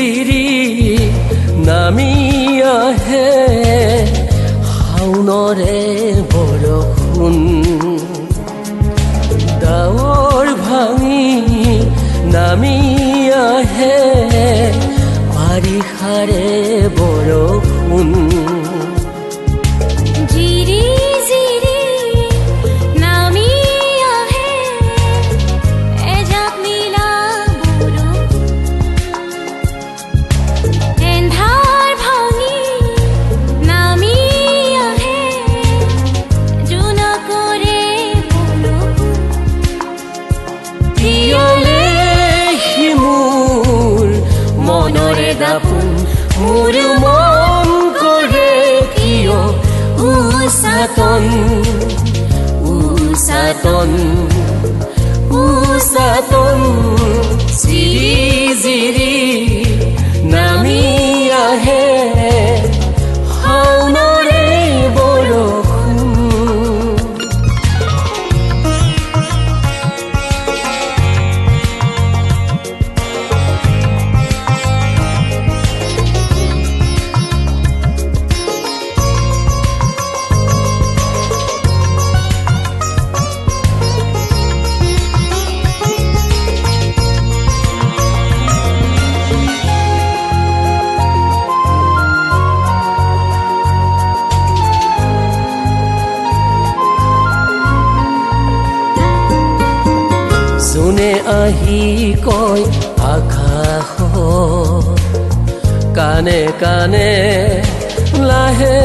জিৰি নামি আহে শাওনৰে বৰষুণ ডাৱৰ ভাঙি নামি আহে বাৰিষাৰে বৰষুণ মোৰ মন কৰে কিয় উচাতন উচাতন উচাতন জিৰি জিৰি নামি আহে শাওনৰে বৰষুণ যোনে আহি কয় আকাশ কানে কানে লাহে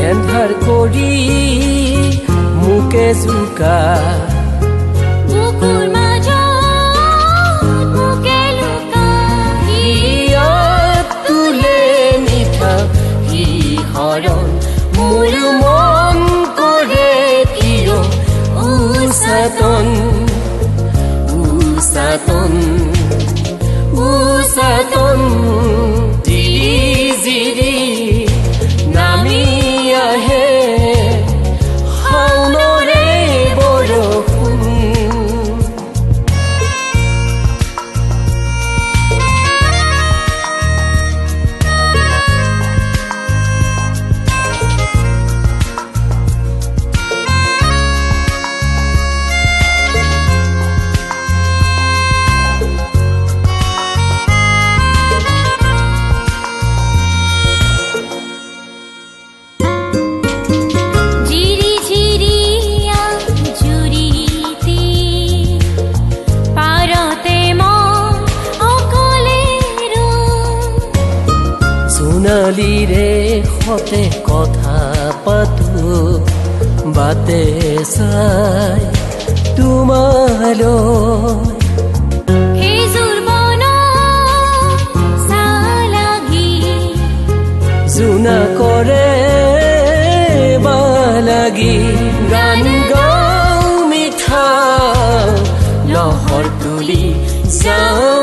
এন্ধাৰ কৰি মোকে জোকা মোৰ মন কৰে কিয় উচাতন উচাতন উচাতন জিৰি জিৰি নামি আহে শাওনৰে বৰষুণ সোণালীৰে সতে কথা পাতো বাটে চাই তোমালৈ জোনা কৰে বালাগি গান গাওঁ মিঠা লহৰ তুলি যাওঁ